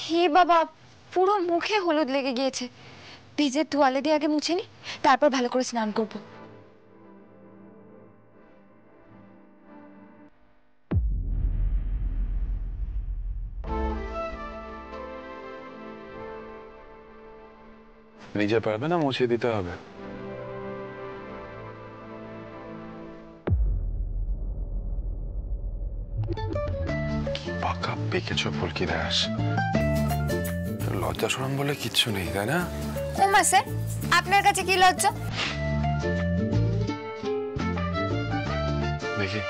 হে বাবা, পুরো মুখে হলুদ লেগে গিয়েছে। ভিজে তোয়ালে দিয়ে আগে মুছে নি, তারপর ভালো করে স্নান করব। নিজে পারবে না, মুছে দিতে হবে। পাকা পেকেছো ফুলকি দাস, লজ্জা শরম বলে কিচ্ছু নেই, তাই না? ওমা স্যার, আপনার কাছে কি লজ্জা? দেখি।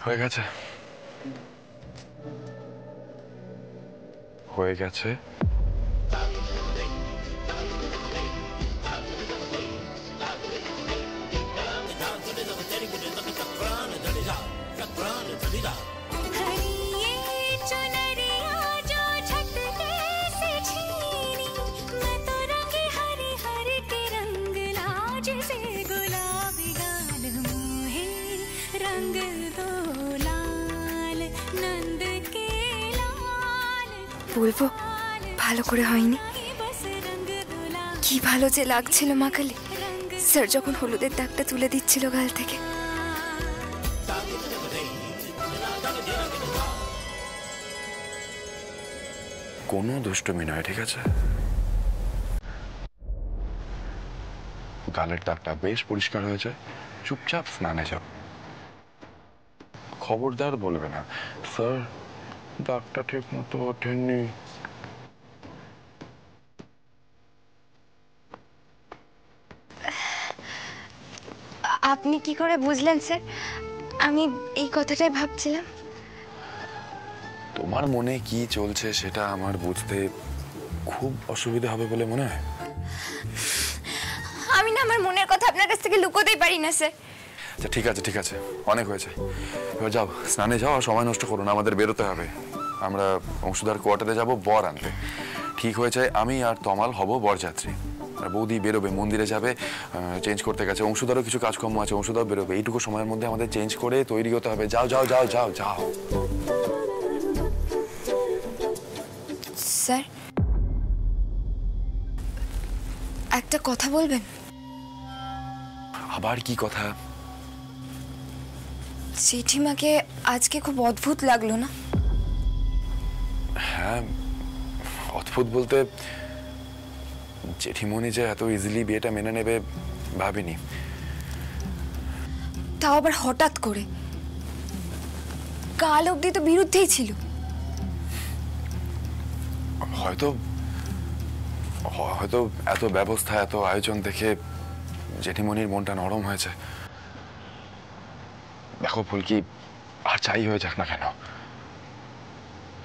হয়ে গেছে, হয়ে গেছে। বলবো ভালো করে হয়নি, কি ভালো যে লাগছিল মা কালী। স্যার যখন হলুদের দাগটা তুলে দিচ্ছিল গাল থেকে। কোনো দুষ্টুমি নয়, ঠিক আছে? গালের দাগটা বেশ পরিষ্কার হয়েছে, চুপচাপ স্নানে যাও। খবরদার বলবে না স্যার দাগটা ঠিক মতো ওঠেনি। আপনি কি করে বুঝলেন স্যার? আমি এই কথাটাই ভাবছিলাম। তোমার মনে কি চলছে সেটা আমার বুঝতে খুব অসুবিধা হবে বলে মনে হয়। আমি না আমার মনের কথা আপনার কাছ থেকে লুকোতেই পারি না স্যার। আচ্ছা ঠিক আছে, ঠিক আছে, অনেক হয়েছে। এবার যাও, স্নানে যাও, আর সময় নষ্ট করো না, আমাদের বেরোতে হবে। আমরা অংশীদার কোয়ার্টারে যাব বর আনতে। ঠিক হয়েছে, আমি আর তমাল হব বরযাত্রী, আর বৌদি বেরোবে, মন্দিরে যাবে, চেঞ্জ করতে গেছে। অংশীদারও কিছু কাজকর্ম আছে, অংশীদার বেরোবে। এইটুকু সময়ের মধ্যে আমাদের চেঞ্জ করে তৈরি হতে হবে। যাও যাও যাও যাও যাও। স্যার, একটা কথা বলবেন? আবার কি কথা? জেঠিমাকে আজকে খুব অদ্ভুত লাগলো না? হ্যাঁ, অদ্ভুত বলতে জেঠিমণি যে এত ইজিলি বিয়েটা মেনে নেবে ভাবিনি। তাও আবার হঠাৎ করে। কাল অবধি তো বিরুদ্ধেই ছিল। হয়তো হয়তো এত ব্যবস্থা, এত আয়োজন দেখে জেঠিমণির মনটা নরম হয়েছে। দেখো ফুলকি, আর যাই হয়ে যাক না কেন,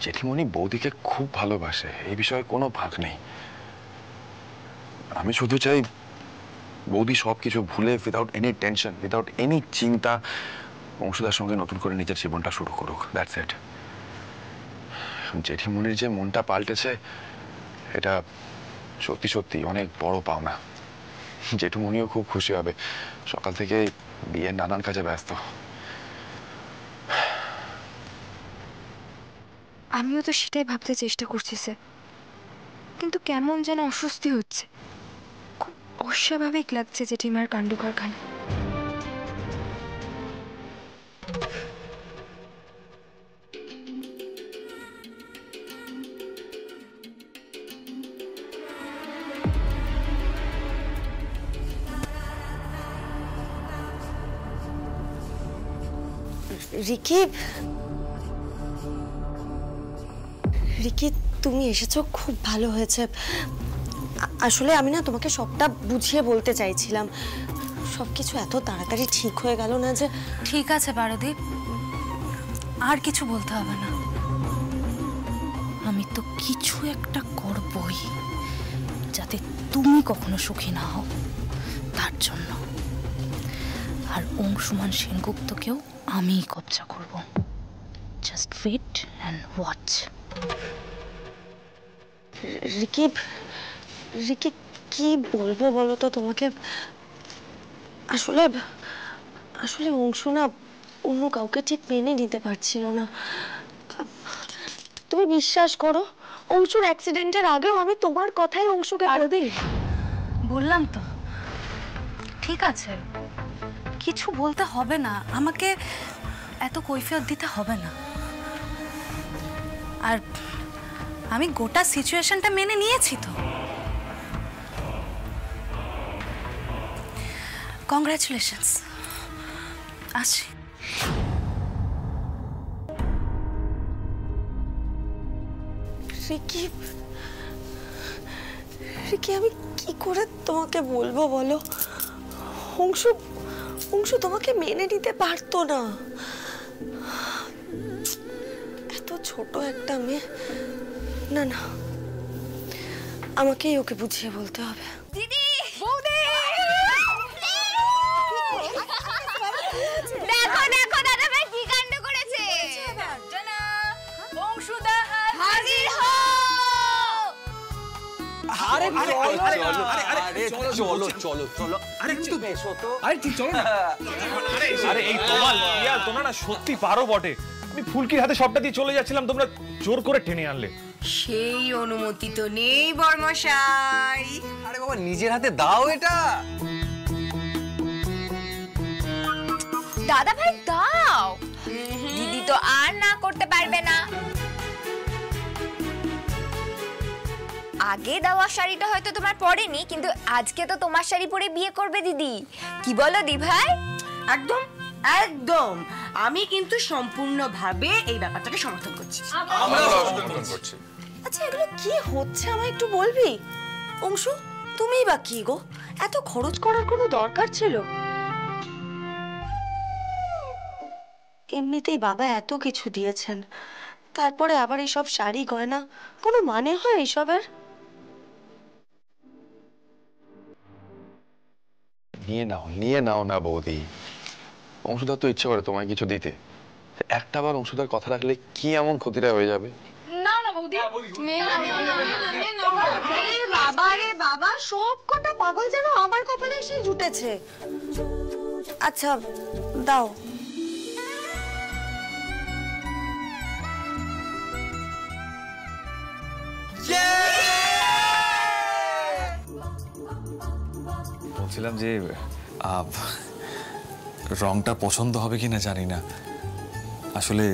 জেঠিমণি বৌদিকে খুব ভালোবাসে, এই বিষয়ে কোনো ভাগ নেই। আমি শুধু চাই বৌদি সবকিছু ভুলে, without any tension, without any চিন্তা, অংশদার সঙ্গে নতুন করে নিজের জীবনটা শুরু করুক। That's it. জেঠিমণির যে মনটা পাল্টেছে, এটা সত্যি সত্যি অনেক বড় পাওনা। জেঠুমণিও খুব খুশি হবে। সকাল থেকে বিয়ের নানান কাজে ব্যস্ত। আমিও তো সেটাই ভাবতে চেষ্টা করছি স্যার। কিন্তু কেমন যেন অস্বস্তি হচ্ছে। খুব অস্বাভাবিক লাগছে জেঠিমার কাণ্ড কারখানা। রিকি, রিকি তুমি এসেছো, খুব ভালো হয়েছে। আসলে আমি না তোমাকে সবটা বুঝিয়ে বলতে চাইছিলাম, সবকিছু এত তাড়াতাড়ি ঠিক হয়ে গেল না যে। ঠিক আছে পারদীপ, আর কিছু বলতে হবে না। আমি তো কিছু একটা করবই যাতে তুমি কখনো সুখী না হও, তার জন্য। আর অংশুমান সেনগুপ্তকেও আমিই কবজা করব। Just wait and watch. Ricky, Ricky কি বলবো বলো তো তোমাকে। আসলে আসলে অংশু না অন্য কাউকে ঠিক মেনে নিতে পারছিল না। তুমি বিশ্বাস করো, অংশুর অ্যাক্সিডেন্টের আগেও আমি তোমার কথাই অংশুকে বলবি। বললাম তো, ঠিক আছে, কিছু বলতে হবে না, আমাকে এত কৈফিয়ত দিতে হবে না। আর আমি গোটা সিচুয়েশনটা মেনে নিয়েছি তো। কংগ্রাচুলেশনস। আসি। রিকি, রিকি আমি কি করে তোমাকে বলবো বলো। অংশু অংশু তোমাকে মেনে নিতে পারতো না। এত ছোট একটা মেয়ে। না না, আমাকেই ওকে বুঝিয়ে বলতে হবে। দিদি, বৌদি, দেখো দেখো দাদা ভাই কি কাণ্ড করেছে। বংশুদা হাজির হও। আরে চলো চলো চলো, আরে তুমি এসো তো। আরে ঠিক চলো না। আরে এই তোমাল ইয়ার, তোমরা না সত্যি পারো বটে। আমি ফুলকির হাতে সবটা দিয়ে চলে যাচ্ছিলাম, তোমরা জোর করে টেনে আনলে। সেই অনুমতি তো নেই বর্মশাই। আরে বাবা, নিজের হাতে দাও এটা। দাদা ভাই দাও, দিদি তো আর না করতে পারবে না। আগে দেওয়া শাড়িটা হয়তো তোমার পরেনি, কিন্তু আজকে তো তোমার শাড়ি পরে বিয়ে করবে দিদি। কি বলো দি ভাই? একদম একদম, আমি কিন্তু সম্পূর্ণভাবে এই ব্যাপারটাকে সমর্থন করছি। আচ্ছা এগুলো কি হচ্ছে আমায় একটু বলবি? অংশু তুমিই বা কি গো, এত খরচ করার কোনো দরকার ছিল? এমনিতেই বাবা এত কিছু দিয়েছেন, তারপরে আবার এইসব শাড়ি গয়না, কোনো মানে হয় এইসবের? নিয়ে নাও না বৌদি। অংশুদার তো ইচ্ছে করে তোমায় কিছু দিতে, একটাবার অংশুদার কথা রাখলে কি এমন ক্ষতিটা হয়ে যাবে? না না বৌদি, বাবা রে বাবা, সব কটা পাগল যেন আমার কপালে এসে জুটেছে। আচ্ছা দাও। বলছিলাম যে রংটা পছন্দ হবে কিনা জানি না। আসলে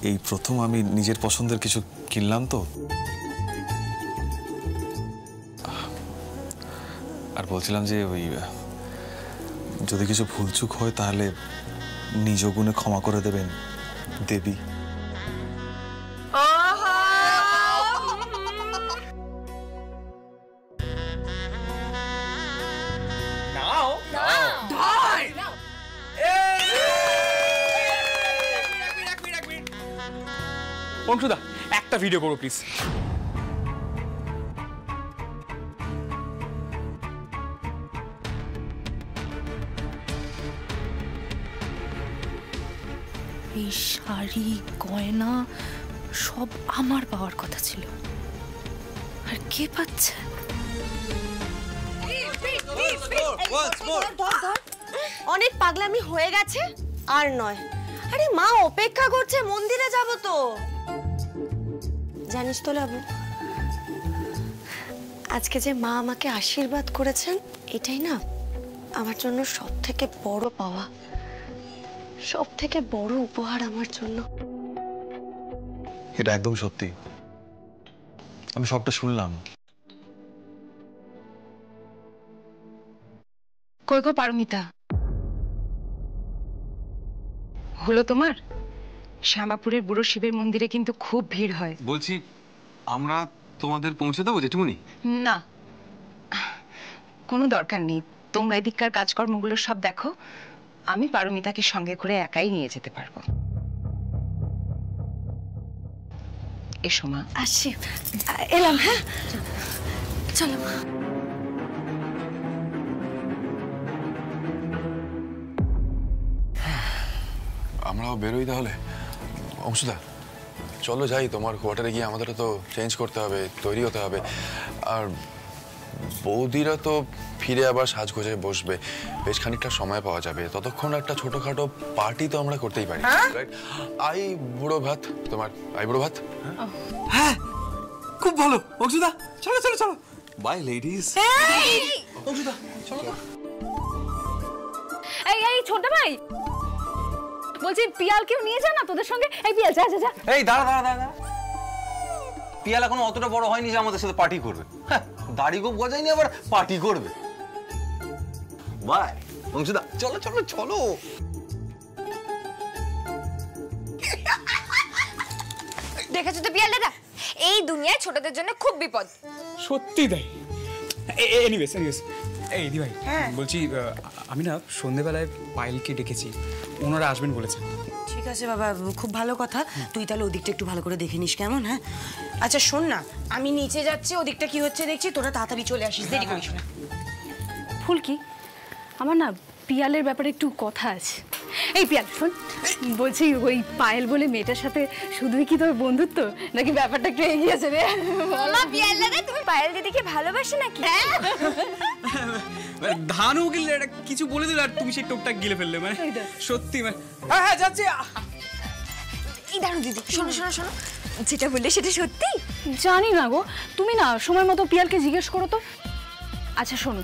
এই প্রথম আমি নিজের পছন্দের কিছু কিনলাম তো। আর বলছিলাম যে ওই যদি কিছু ভুলচুক হয় তাহলে নিজ গুণে ক্ষমা করে দেবেন দেবী। অংশুদা একটা ভিডিও করো প্লিজ। এই শাড়ি গয়না সব আমার পাওয়ার কথা ছিল, আর কে পাচ্ছে? অনেক পাগলামি হয়ে গেছে, আর নয়। আরে মা অপেক্ষা করছে, মন্দিরে যাব তো। জানিস তো লাবু, আজকে যে মা আমাকে আশীর্বাদ করেছেন এটাই না আমার জন্য সব থেকে বড় পাওয়া, সব থেকে বড় উপহার আমার জন্য। এটা একদম সত্যি, আমি সবটা শুনলাম। কই গো পারমিতা, হলো তোমার? শ্যামাপুরের বুড়ো শিবের মন্দিরে কিন্তু খুব ভিড় হয়। বলছি আমরা তোমাদের পৌঁছে দেবো জেঠুমনি? না, কোনো দরকার নেই। তোমরা এদিককার কাজকর্মগুলো সব দেখো, আমি পারমিতাকে সঙ্গে করে একাই নিয়ে যেতে পারবো। এসো মা। আসি, এলাম। হ্যাঁ চলো মা। আমরাও বেরোই তাহলে। অংশুদা চলো যাই, তোমার কোয়ার্টারে গিয়ে আমাদেরও তো চেঞ্জ করতে হবে, তৈরি হতে হবে। আর বৌদিরা তো ফিরে আবার সাজগোজে বসবে, বেশ খানিকটা সময় পাওয়া যাবে। ততক্ষণ একটা ছোটখাটো পার্টি তো আমরা করতেই পারি। আই বুড়ো ভাত, তোমার আই বুড়ো ভাত। হ্যাঁ খুব ভালো অংশুদা, চলো চলো চলো। By ladies. অংশুদা চলো। এই এই ছোট ভাই, বলছি পিয়ালকেও নিয়ে যা না তোদের সঙ্গে। এই পিয়াল যা যা যা। এই দাঁড়া দাঁড়া দাঁড়া, পিয়াল এখনো অতটা বড় হয়নি যে আমাদের সাথে পার্টি করবে। হ্যাঁ, দাড়ি গোপ গজায়নি আবার পার্টি করবে। বাই অংশুদা, চলো চলো চলো। দেখেছো তো পিয়াল দাদা, এই দুনিয়ায় ছোটদের জন্য খুব বিপদ। সত্যি তাই। এনিওয়েজ এই দি ভাই, বলছি আমি না সন্ধেবেলায় পায়েলকে ডেকেছি, ওনারা আসবেন বলেছেন। ঠিক আছে বাবা, খুব ভালো কথা। তুই তাহলে ওদিকটা একটু ভালো করে দেখে নিস, কেমন? হ্যাঁ আচ্ছা শোন না, আমি নিচে যাচ্ছি, ওদিকটা কি হচ্ছে দেখছি, তোরা তাড়াতাড়ি চলে আসিস, দেরি করিস না। ফুলকি, আমার না পিয়ালের ব্যাপারে একটু কথা আছে। এই পিয়াল শোন, বলছি ওই পায়েল বলে মেয়েটার সাথে শুধুই কি তোর বন্ধুত্ব, নাকি ব্যাপারটা একটু এগিয়েছে রে? মা পিয়াল দাদা, তুমি পায়েল দিদিকে ভালোবাসো নাকি? ধানু গিলে কিছু বলে দিল আর তুমি সেই টোকটা গিলে ফেললে, মানে সত্যি। হ্যাঁ হ্যাঁ যাচ্ছি। এই দাঁড়ো দিদি, শোনো শোনো শোনো, যেটা বললে সেটা সত্যি? জানি না গো, তুমি না সময় মতো পিয়ালকে জিজ্ঞেস করো তো। আচ্ছা শোনো,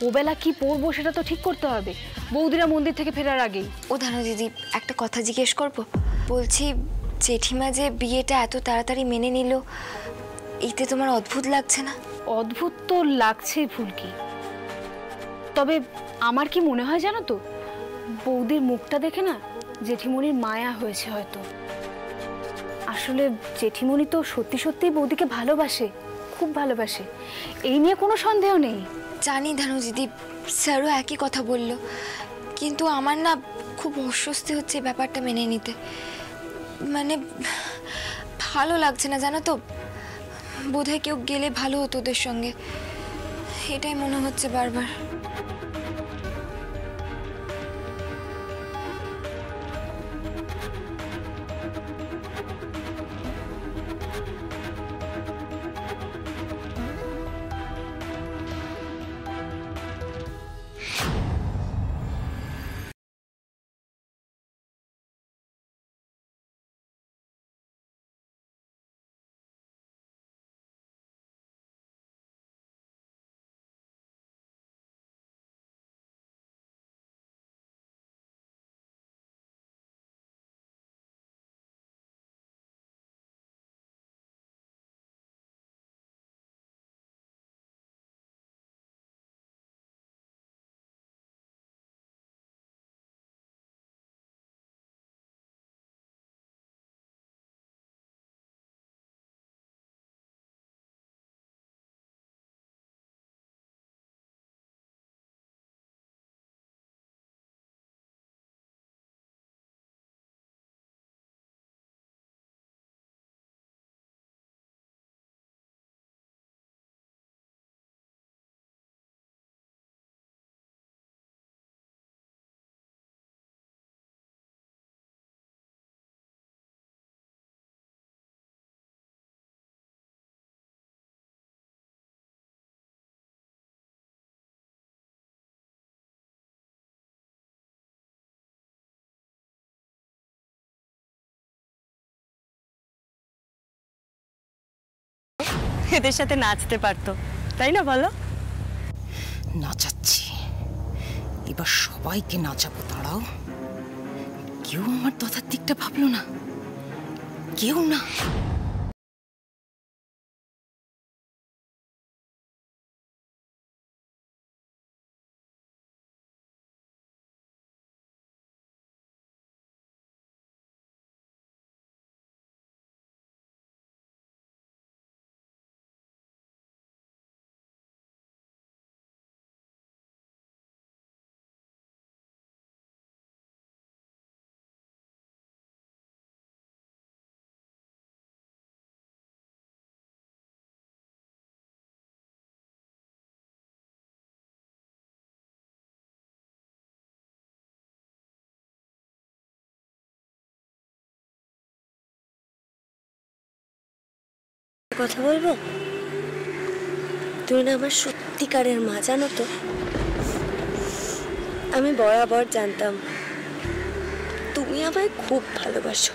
ওবেলা কি পরবো সেটা তো ঠিক করতে হবে বৌদিরা মন্দির থেকে ফেরার আগেই। ও ধানু দিদি, একটা কথা জিজ্ঞেস করবো? বলছি জেঠিমা যে বিয়েটা এত তাড়াতাড়ি মেনে নিল, এইতে তোমার অদ্ভুত লাগছে না? অদ্ভুত তো লাগছেই ফুলকি, তবে আমার কি মনে হয় জানো তো, বৌদির মুখটা দেখে না জেঠিমণির মায়া হয়েছে হয়তো। আসলে জেঠিমণি তো সত্যি সত্যিই বৌদিকে ভালোবাসে, খুব ভালোবাসে, এই নিয়ে কোনো সন্দেহ নেই। জানি ধানু দিদি, স্যারও একই কথা বলল, কিন্তু আমার না খুব অস্বস্তি হচ্ছে ব্যাপারটা মেনে নিতে। মানে ভালো লাগছে না জানো তো, বোধহয় কেউ গেলে ভালো হতো ওদের সঙ্গে, এটাই মনে হচ্ছে বারবার। এদের সাথে নাচতে পারতো, তাই না বলো? নাচাচ্ছি, এবার সবাইকে নাচাবো। দাঁড়াও, কেউ আমার তথার দিকটা ভাবলো না, কেউ না। কথা বলবো? তুমি না আমার সত্যিকারের মা, জানো তো? আমি বরাবর জানতাম তুমি আমায় খুব ভালোবাসো,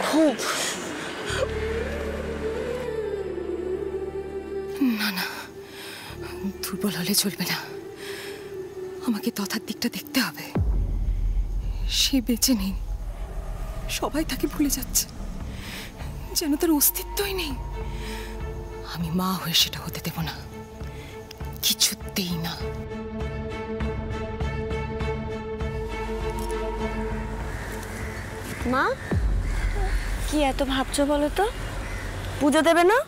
খুব। না না, দুর্বল হলে চলবে না, আমাকে তথার দিকটা দেখতে হবে। সে বেঁচে নেই, সবাই তাকে ভুলে যাচ্ছে, যেন তার অস্তিত্বই নেই। আমি মা হয়ে সেটা হতে দেব না, কিছুতেই না। মা, কি এত ভাবছো বলো তো? পুজো দেবে না?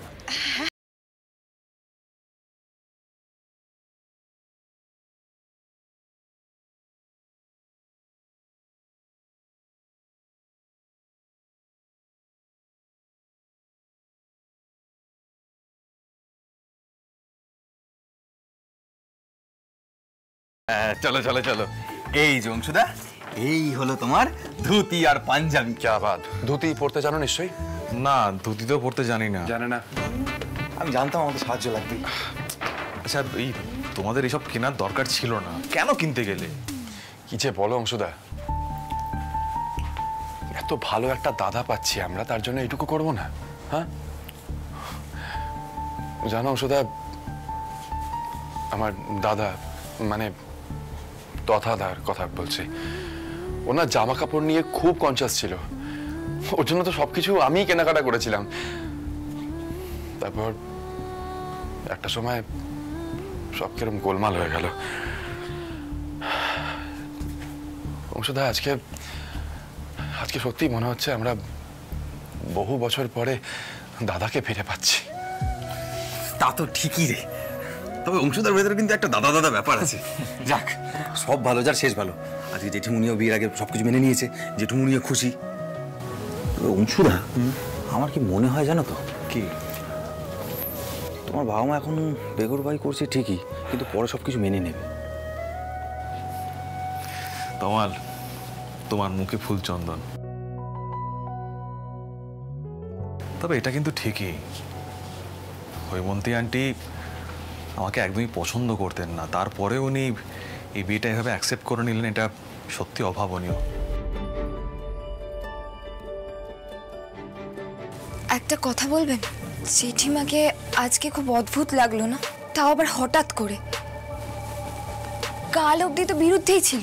চলো চলো চলো, এই যে অংশুদা, এই হলো তোমার ধুতি আর পাঞ্জাবি। ক্যা বাত! ধুতি পরতে জানো নিশ্চয়ই? না, ধুতি তো পরতে জানি না। জানে না? আমি জানতাম আমাদের সাহায্য লাগবে। আচ্ছা, এই তোমাদের এসব কেনার দরকার ছিল না, কেন কিনতে গেলে? কি যে বলো অংশুদা, এত ভালো একটা দাদা পাচ্ছি আমরা, তার জন্য এইটুকু করবো না? হ্যাঁ, জানো অংশুদা, আমার দাদা, মানে তথাদার কথা বলছি, ওনার জামা কাপড় নিয়ে খুব কনসিয়াস ছিল। ওর জন্য তো সবকিছু আমিই কেনাকাটা করেছিলাম। তারপর একটা সময় সব কিরকম গোলমাল হয়ে গেল। অংশুদা, আজকে সত্যি মনে হচ্ছে আমরা বহু বছর পরে দাদাকে ফিরে পাচ্ছি। তা তো ঠিকই রে, তবে অংশুদার ভেতরে কিন্তু একটা দাদা দাদা ব্যাপার আছে। যাক, সব ভালো যার শেষ ভালো। আজকে জেঠিমুনিও বিয়ের আগে সবকিছু মেনে নিয়েছে, জেঠুমুনিও খুশি। তবে অংশুদা, আমার কি মনে হয় জানো তো? কি? তোমার বাবা মা এখন বেগরবাই করছে ঠিকই, কিন্তু পরে সবকিছু মেনে নেবে। তমাল, তোমার মুখে ফুল চন্দন। তবে এটা কিন্তু ঠিকই, হৈমন্তী আন্টি আমাকে একদমই পছন্দ করতেন না, তারপরে উনি এই বিয়েটা এভাবে অ্যাকসেপ্ট করে নিলেন, এটা সত্যি অভাবনীয়। একটা কথা বলবেন? জেঠিমাকে আজকে খুব অদ্ভুত লাগলো না? তাও আবার হঠাৎ করে। কাল অবধি তো বিরুদ্ধেই ছিল।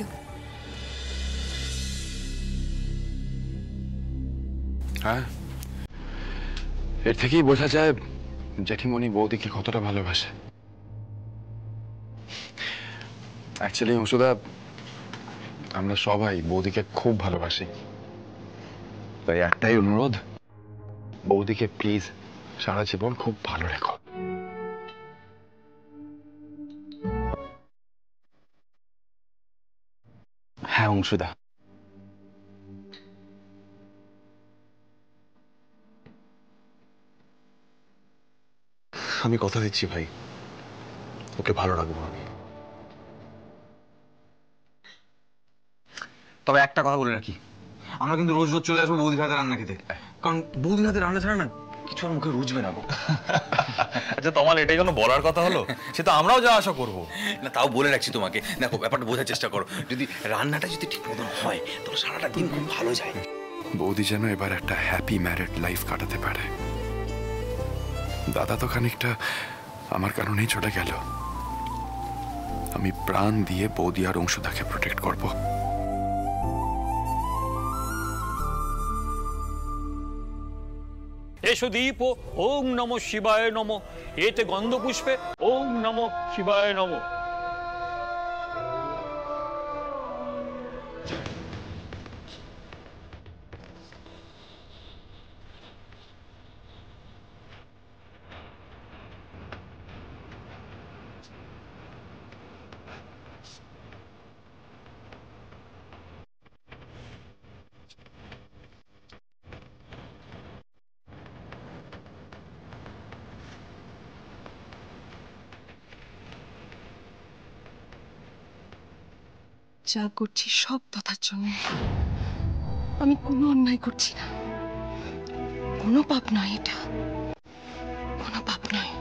হ্যাঁ, এর থেকেই বোঝা যায় জেঠিমণি বৌদিকে কতটা ভালোবাসে। অ্যাকচুয়ালি অংশুদা, আমরা সবাই বৌদিকে খুব ভালোবাসি। তাই একটাই অনুরোধ, বৌদিকে প্লিজ সারা জীবন খুব ভালো রেখো। হ্যাঁ অংশুদা, আমি কথা দিচ্ছি ভাই, ওকে ভালো রাখবো আমি। তবে একটা কথা বলে রাখি, আমরা কিন্তু রোজ রোজ চলে আসবো বৌদির হাতে রান্না খেতে, কারণ বৌদির হাতে রান্না ছাড়া না কিছু আর মুখে রুজবে না গো। আচ্ছা তমাল, এটাই কোনো বলার কথা হলো? সে তো আমরাও যা আশা করবো। না, তাও বলে রাখছি তোমাকে, দেখো ব্যাপারটা বোঝার চেষ্টা করো। যদি রান্নাটা যদি ঠিক মতন হয় তাহলে সারাটা দিন খুব ভালো যায়। বৌদি যেন এবার একটা হ্যাপি ম্যারিড লাইফ কাটাতে পারে। দাদা তো খানিকটা আমার কারণেই চলে গেল। আমি প্রাণ দিয়ে বৌদি আর অংশুদাকে প্রোটেক্ট করব। এসো দীপ ওং নমঃ শিবায় নমঃ, এতে গন্ধপুষ্পে ওং নমঃ শিবায় নমঃ। যা করছি সব দাদার জন্য। আমি কোনো অন্যায় করছি না, কোনো পাপ নয় এটা, কোনো পাপ নয়।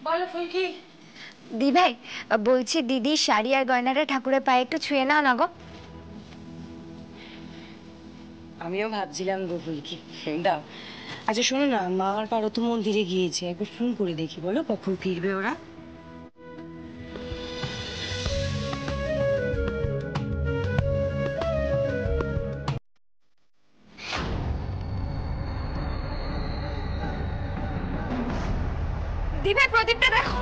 বলো ফুলকি। দি ভাই, বলছি দিদি শাড়ি আর গয়নাটা ঠাকুরের পায়ে একটু ছুঁয়ে নাও না গো। আমিও ভাবছিলাম গো ফুলকি, দাও। আচ্ছা শোনো না, মা আর পারো তো মন্দিরে গিয়েছে, একবার ফোন করে দেখি, বলো কখন ফিরবে ওরা। দি ভাই প্রদীপটা দেখো।